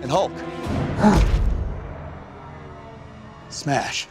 And Hulk. Smash.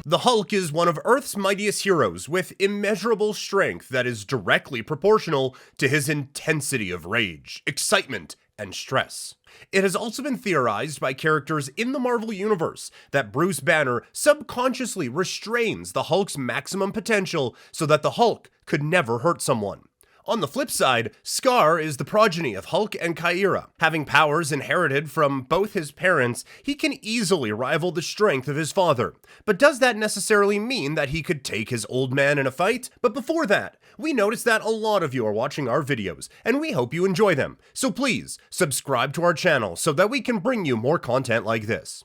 The Hulk is one of Earth's mightiest heroes with immeasurable strength that is directly proportional to his intensity of rage, excitement, and stress. It has also been theorized by characters in the Marvel Universe that Bruce Banner subconsciously restrains the Hulk's maximum potential so that the Hulk could never hurt someone. On the flip side, Skaar is the progeny of Hulk and Kyra. Having powers inherited from both his parents, he can easily rival the strength of his father. But does that necessarily mean that he could take his old man in a fight? But before that, we noticed that a lot of you are watching our videos, and we hope you enjoy them. So please, subscribe to our channel so that we can bring you more content like this.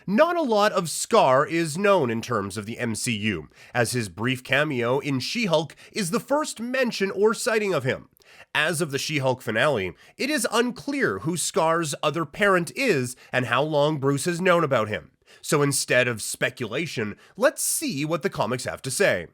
Not a lot of Skaar is known in terms of the MCU, as his brief cameo in She-Hulk is the first mention or sighting of him. As of the She-Hulk finale, it is unclear who Skaar's other parent is and how long Bruce has known about him. So instead of speculation, let's see what the comics have to say.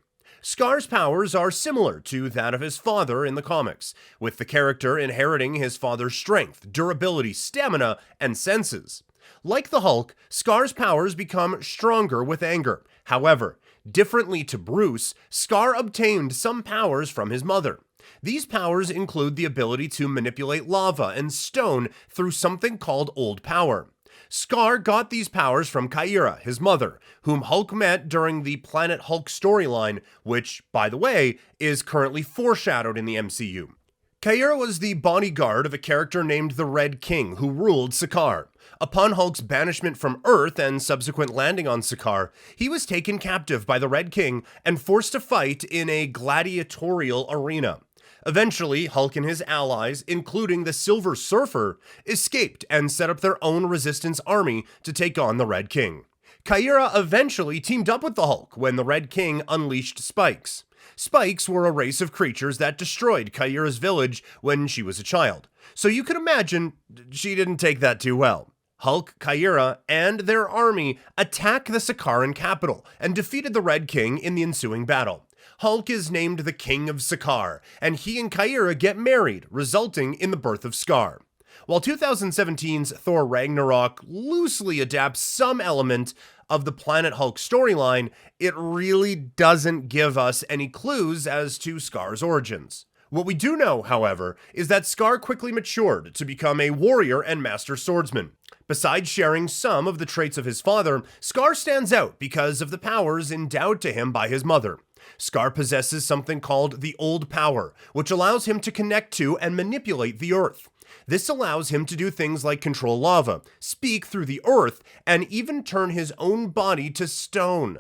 Skaar's powers are similar to that of his father in the comics, with the character inheriting his father's strength, durability, stamina, and senses. Like the Hulk, Skaar's powers become stronger with anger. However, differently to Bruce, Skaar obtained some powers from his mother. These powers include the ability to manipulate lava and stone through something called Old Power. Skaar got these powers from Kyra, his mother, whom Hulk met during the Planet Hulk storyline, which, by the way, is currently foreshadowed in the MCU. Kyra was the bodyguard of a character named the Red King, who ruled Skaar. Upon Hulk's banishment from Earth and subsequent landing on Skaar, he was taken captive by the Red King and forced to fight in a gladiatorial arena. Eventually, Hulk and his allies, including the Silver Surfer, escaped and set up their own resistance army to take on the Red King. Kyra eventually teamed up with the Hulk when the Red King unleashed Spikes. Spikes were a race of creatures that destroyed Kyra's village when she was a child, so you can imagine she didn't take that too well. Hulk, Kyra, and their army attack the Skaran capital and defeated the Red King in the ensuing battle. Hulk is named the King of Skaar, and he and Kyra get married, resulting in the birth of Skaar. While 2017's Thor Ragnarok loosely adapts some element of the Planet Hulk storyline, it really doesn't give us any clues as to Skaar's origins. What we do know, however, is that Skaar quickly matured to become a warrior and master swordsman. Besides sharing some of the traits of his father, Skaar stands out because of the powers endowed to him by his mother. Skaar possesses something called the Old Power, which allows him to connect to and manipulate the Earth. This allows him to do things like control lava, speak through the earth, and even turn his own body to stone.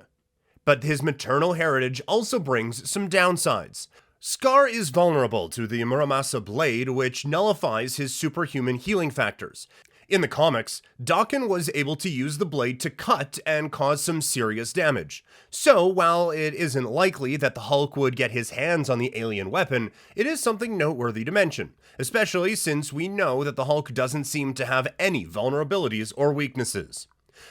But his maternal heritage also brings some downsides. Skaar is vulnerable to the Muramasa blade, which nullifies his superhuman healing factors. In the comics, Daken was able to use the blade to cut and cause some serious damage. So, while it isn't likely that the Hulk would get his hands on the alien weapon, it is something noteworthy to mention, especially since we know that the Hulk doesn't seem to have any vulnerabilities or weaknesses.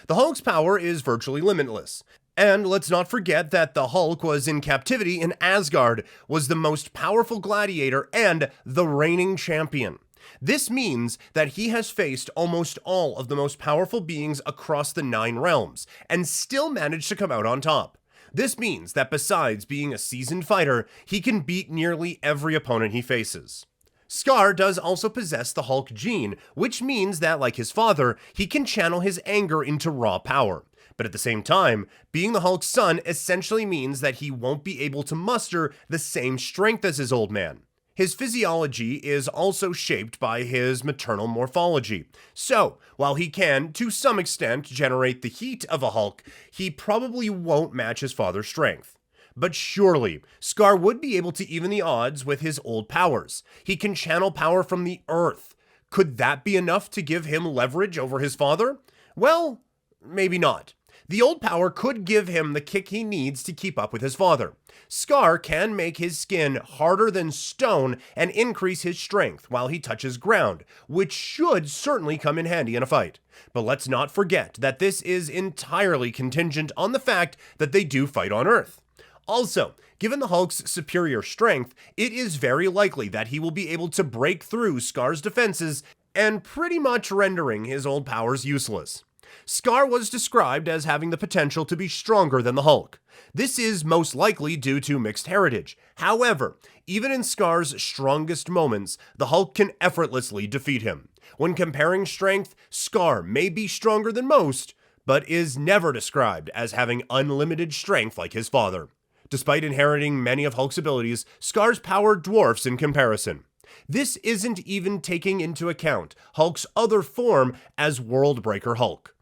The Hulk's power is virtually limitless. And let's not forget that the Hulk was in captivity in Asgard, was the most powerful gladiator, and the reigning champion. This means that he has faced almost all of the most powerful beings across the 9 realms, and still managed to come out on top. This means that besides being a seasoned fighter, he can beat nearly every opponent he faces. Skaar does also possess the Hulk gene, which means that, like his father, he can channel his anger into raw power. But at the same time, being the Hulk's son essentially means that he won't be able to muster the same strength as his old man. His physiology is also shaped by his maternal morphology. So, while he can, to some extent, generate the heat of a Hulk, he probably won't match his father's strength. But surely, Skaar would be able to even the odds with his old powers. He can channel power from the earth. Could that be enough to give him leverage over his father? Well, maybe not. The old power could give him the kick he needs to keep up with his father. Skaar can make his skin harder than stone and increase his strength while he touches ground, which should certainly come in handy in a fight. But let's not forget that this is entirely contingent on the fact that they do fight on Earth. Also, given the Hulk's superior strength, it is very likely that he will be able to break through Skaar's defenses and pretty much rendering his old powers useless. Skaar was described as having the potential to be stronger than the Hulk. This is most likely due to mixed heritage. However, even in Skaar's strongest moments, the Hulk can effortlessly defeat him. When comparing strength, Skaar may be stronger than most, but is never described as having unlimited strength like his father. Despite inheriting many of Hulk's abilities, Skaar's power dwarfs in comparison. This isn't even taking into account Hulk's other form as Worldbreaker Hulk.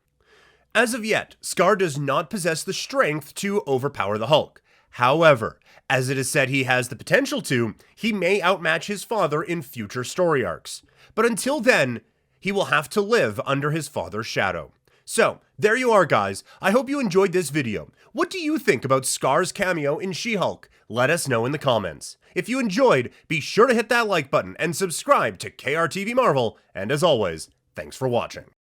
As of yet, Skaar does not possess the strength to overpower the Hulk. However, as it is said he has the potential to, he may outmatch his father in future story arcs. But until then, he will have to live under his father's shadow. So, there you are guys, I hope you enjoyed this video. What do you think about Skaar's cameo in She-Hulk? Let us know in the comments. If you enjoyed, be sure to hit that like button and subscribe to KRTV Marvel, and as always, thanks for watching.